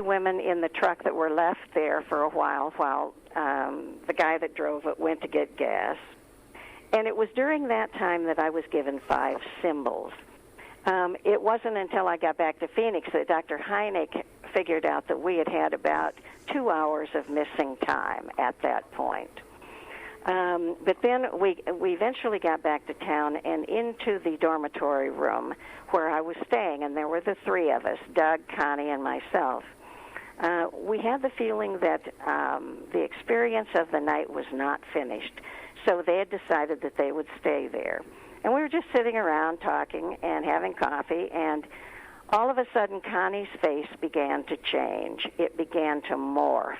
women in the truck that were left there for a while the guy that drove it went to get gas. And it was during that time that I was given 5 symbols. It wasn't until I got back to Phoenix that Dr. Hynek figured out that we had had about 2 hours of missing time at that point. But then we eventually got back to town and into the dormitory room where I was staying, and there were the 3 of us, Doug, Connie, and myself. We had the feeling that the experience of the night was not finished, so they had decided that they would stay there. And we were just sitting around talking and having coffee, and all of a sudden Connie's face began to change. It began to morph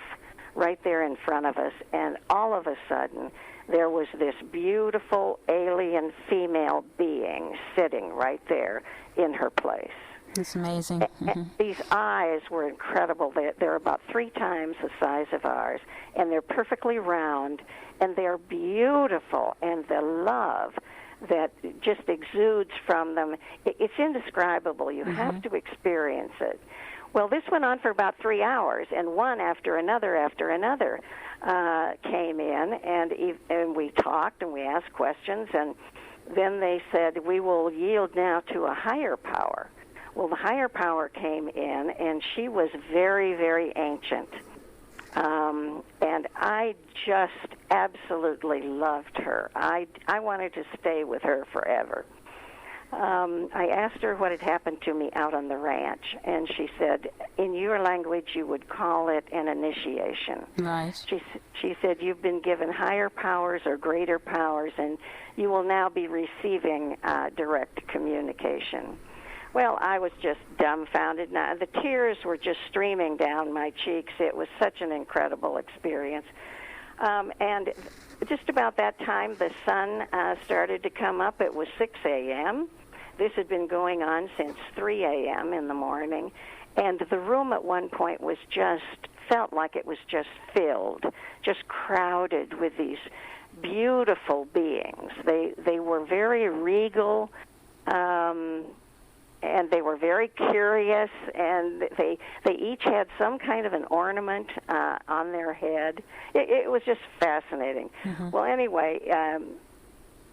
right there in front of us, and all of a sudden there was this beautiful alien female being sitting right there in her place. It's amazing. Mm-hmm. These eyes were incredible. They're about 3 times the size of ours, and they're perfectly round, and they're beautiful, and the love that just exudes from them, it's indescribable. You have to experience it. Well, this went on for about 3 hours, and one after another came in, and we talked and we asked questions, and then they said, we will yield now to a higher power. Well, the higher power came in, and she was very, very ancient. And I just absolutely loved her. I wanted to stay with her forever. I asked her what had happened to me out on the ranch, and she said, in your language, you would call it an initiation. Right. She said, you've been given higher powers or greater powers, and you will now be receiving direct communication. Well, I was just dumbfounded. Now, the tears were just streaming down my cheeks. It was such an incredible experience. And just about that time, the sun started to come up. It was 6 a.m. This had been going on since 3 a.m. in the morning. And the room at one point felt like it was just filled, just crowded with these beautiful beings. They were very regal, and they were very curious, and they each had some kind of an ornament on their head. It was just fascinating. Mm-hmm. Well, anyway,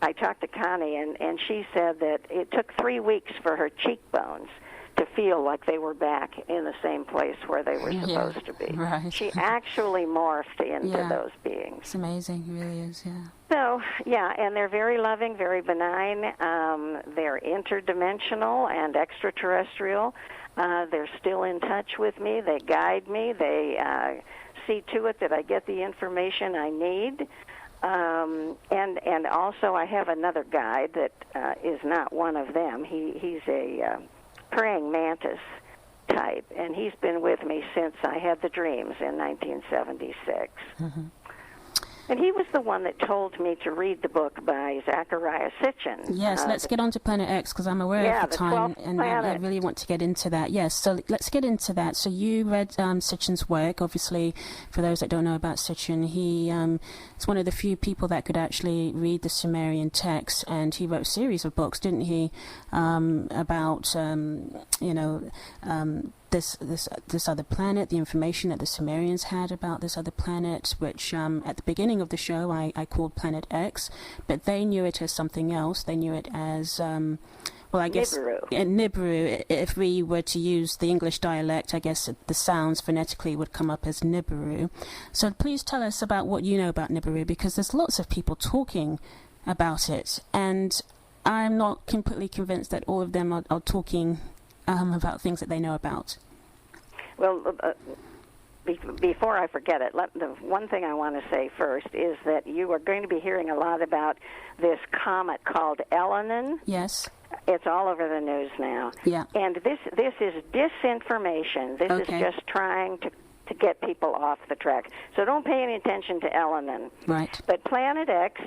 I talked to Connie, and she said that it took 3 weeks for her cheekbones to feel like they were back in the same place where they were supposed to be. Right. She actually morphed into those beings. It's amazing. It really is, yeah. So, and they're very loving, very benign. They're interdimensional and extraterrestrial. They're still in touch with me. They guide me. They see to it that I get the information I need. And also I have another guide that is not one of them. He's a praying mantis type, and he's been with me since I had the dreams in 1976. Mm-hmm. And he was the one that told me to read the book by Zecharia Sitchin. Yes, let's get on to Planet X, because I'm aware of the time, and I really want to get into that. Yes, so let's get into that. So you read Sitchin's work. Obviously, for those that don't know about Sitchin, he is one of the few people that could actually read the Sumerian text, and he wrote a series of books, didn't he, about, this other planet, the information that the Sumerians had about this other planet, which at the beginning of the show I called Planet X, but they knew it as something else. They knew it as, I guess, Nibiru. If we were to use the English dialect, I guess the sounds phonetically would come up as Nibiru. So please tell us about what you know about Nibiru, because there's lots of people talking about it, and I'm not completely convinced that all of them are talking about things that they know about. Well, before I forget it, the one thing I want to say first is that you are going to be hearing a lot about this comet called Elenin. Yes. It's all over the news now. Yeah. And this is disinformation. This is just trying to get people off the track. So don't pay any attention to Elenin. Right. But Planet X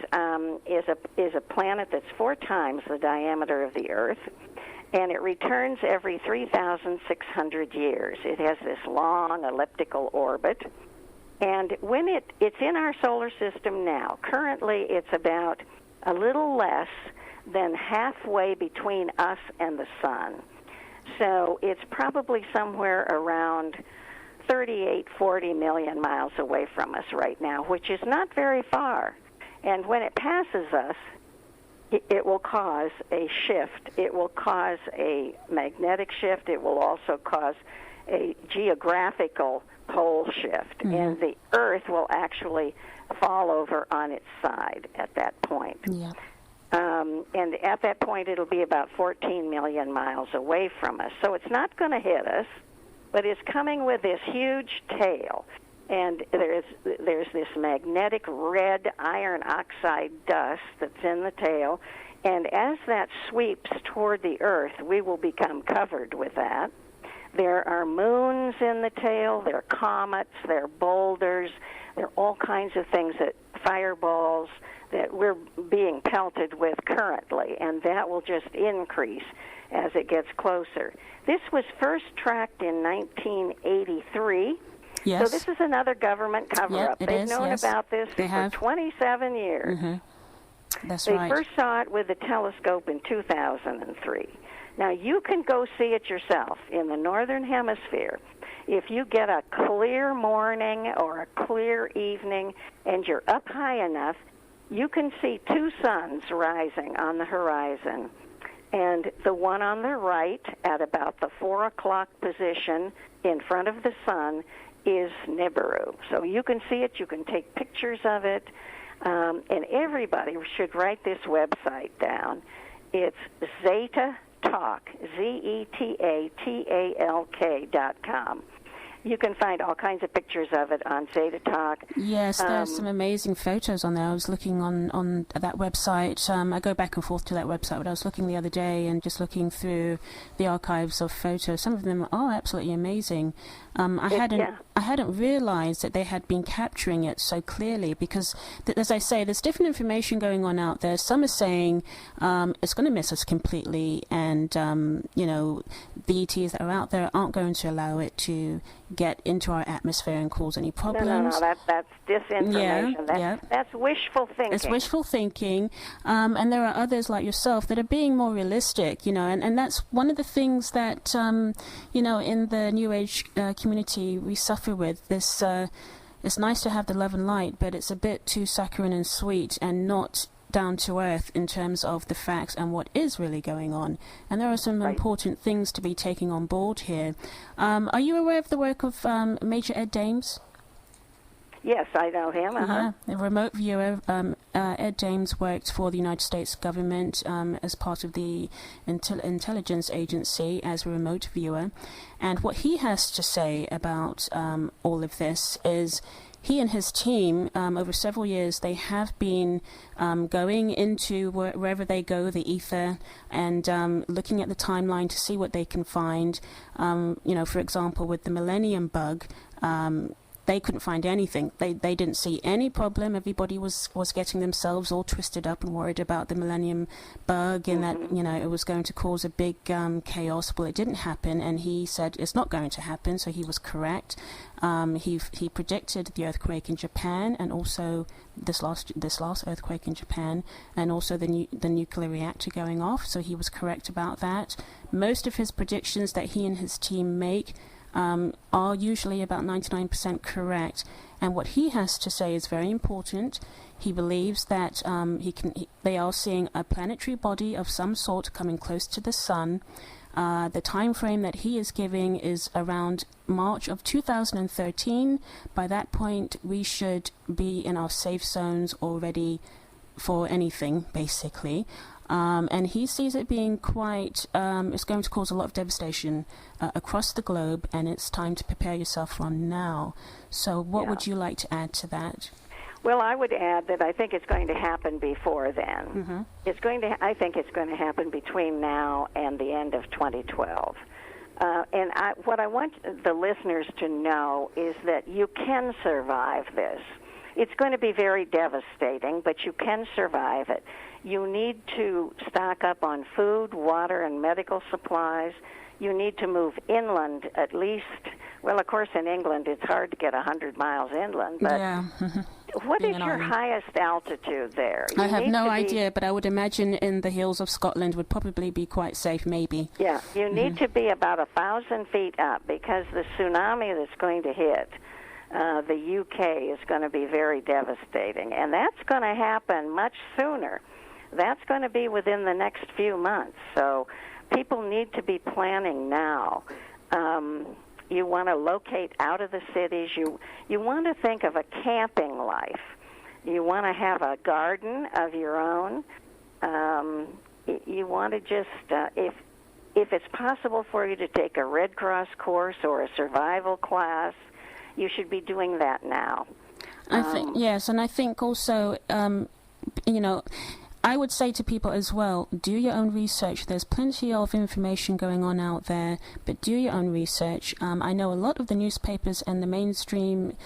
is a planet that's 4 times the diameter of the Earth, and it returns every 3,600 years. It has this long elliptical orbit, and when it's in our solar system now. Currently, it's about a little less than halfway between us and the sun. So it's probably somewhere around 40 million miles away from us right now, which is not very far. And when it passes us, it will cause a shift. It will cause a magnetic shift. It will also cause a geographical pole shift. Mm-hmm. And the Earth will actually fall over on its side at that point. Yeah. And at that point, it'll be about 14 million miles away from us. So it's not going to hit us, but it's coming with this huge tail. And there's this magnetic red iron oxide dust that's in the tail. And as that sweeps toward the Earth, we will become covered with that. There are moons in the tail. There are comets. There are boulders. There are all kinds of things, fireballs, that we're being pelted with currently, and that will just increase as it gets closer. This was first tracked in 1983. Yes. So this is another government cover-up. Yep, They've known about this for 27 years. Mm-hmm. That's they right. first saw it with a telescope in 2003. Now, you can go see it yourself in the Northern Hemisphere. If you get a clear morning or a clear evening and you're up high enough, you can see two suns rising on the horizon. And the one on the right at about the 4 o'clock position in front of the sun is Nibiru. So you can see it, you can take pictures of it, and everybody should write this website down. It's Zeta Talk, ZETATALK.com. You can find all kinds of pictures of it on Zeta Talk. Yes, there's some amazing photos on there. I was looking on that website. I go back and forth to that website, but I was looking the other day and just looking through the archives of photos. Some of them are absolutely amazing. I hadn't realized that they had been capturing it so clearly because, as I say, there's different information going on out there. Some are saying it's going to miss us completely, and the ETs that are out there aren't going to allow it to get into our atmosphere and cause any problems. No, that's disinformation. That's wishful thinking. It's wishful thinking, and there are others like yourself that are being more realistic, and that's one of the things that, in the New Age community we suffer with. This, it's nice to have the love and light, but it's a bit too saccharine and sweet and not down to earth in terms of the facts and what is really going on. And there are some important things to be taking on board here. Are you aware of the work of Major Ed Dames? Yes, I know him. A remote viewer. Ed Dames worked for the United States government as part of the intelligence agency as a remote viewer. And what he has to say about all of this is he and his team, over several years, they have been going into wherever they go, the ether, and looking at the timeline to see what they can find. For example, with the Millennium Bug, they couldn't find anything. They didn't see any problem. Everybody was getting themselves all twisted up and worried about the Millennium Bug and that, it was going to cause a big chaos. Well, it didn't happen, and he said it's not going to happen, so he was correct. He predicted the earthquake in Japan and also this last earthquake in Japan and also the nuclear reactor going off, so he was correct about that. Most of his predictions that he and his team make are usually about 99% correct. And what he has to say is very important. He believes that they are seeing a planetary body of some sort coming close to the sun. The time frame that he is giving is around March of 2013. By that point, we should be in our safe zones already for anything, basically. And he sees it being quite, it's going to cause a lot of devastation across the globe, and it's time to prepare yourself from now. So what would you like to add to that? Well, I would add that I think it's going to happen before then. Mm-hmm. I think it's going to happen between now and the end of 2012. And what I want the listeners to know is that you can survive this. It's going to be very devastating, but you can survive it. You need to stock up on food, water, and medical supplies. You need to move inland at least. Well, of course, in England, it's hard to get 100 miles inland, but What being is an your army. highest altitude there? I have no idea, but I would imagine in the hills of Scotland would probably be quite safe, maybe. Yeah, you need to be about 1,000 feet up because the tsunami that's going to hit the UK is going to be very devastating, and that's going to happen much sooner. That's going to be within the next few months, so people need to be planning now. You want to locate out of the cities. You want to think of a camping life. You want to have a garden of your own. You want to just, if it's possible for you to take a Red Cross course or a survival class, you should be doing that now. I think, yes, and I think also, I would say to people as well, do your own research. There's plenty of information going on out there, but do your own research. I know a lot of the newspapers and the mainstream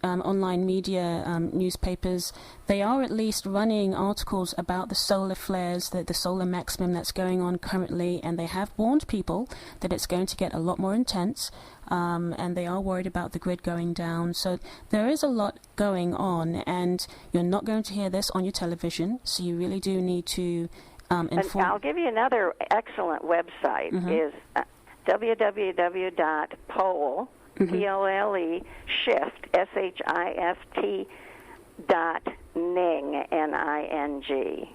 online media newspapers, they are at least running articles about the solar flares, the solar maximum that's going on currently, and they have warned people that it's going to get a lot more intense. And they are worried about the grid going down. So there is a lot going on, and you're not going to hear this on your television, so you really do need to inform. I'll give you another excellent website, is www.pole, P-O-L-E, shift, S-H-I-F-T, .ning, N-I-N-G,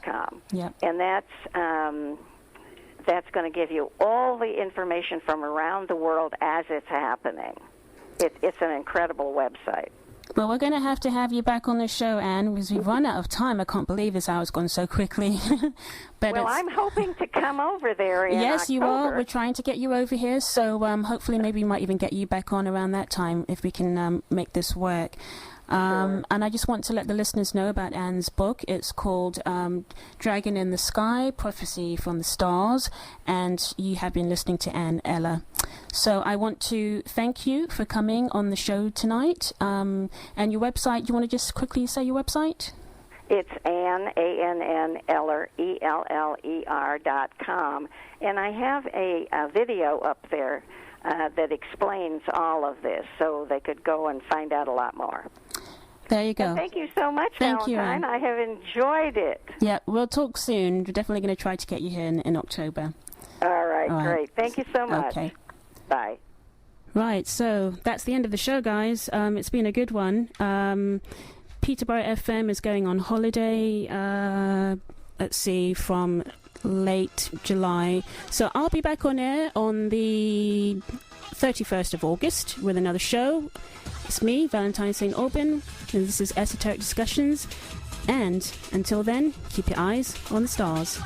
.com. Yep. And that's going to give you all the information from around the world as it's happening. It's an incredible website. Well, we're going to have you back on the show, Anne, because we've run out of time. I can't believe this hour's gone so quickly. But I'm hoping to come over there in Yes, October. you are. We're trying to get you over here, so hopefully maybe we might even get you back on around that time if we can make this work. Sure. And I just want to let the listeners know about Anne's book. It's called Dragon in the Sky, Prophecy from the Stars, and you have been listening to Ann Eller. So I want to thank you for coming on the show tonight. And your website, you want to just quickly say your website? It's Ann, A-N-N, Eller, E-L-L-E-R.com. And I have a video up there that explains all of this, so they could go and find out a lot more. There you go. And thank you so much, Thank you, Valentine. Ann. I have enjoyed it. Yeah, we'll talk soon. We're definitely going to try to get you here in October. All right, great. Thank you so much. Okay. Bye. Right, so that's the end of the show, guys. It's been a good one. Peterborough FM is going on holiday, let's see, from late July. So I'll be back on air on the 31st of August with another show. It's me, Valentine St. Aubyn, and this is Esoteric Discussions. And until then, keep your eyes on the stars.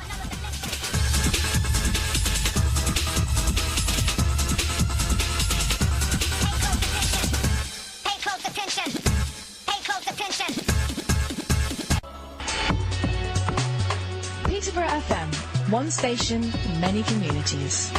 Pay close attention. Pay close attention. Peterborough FM, one station, many communities.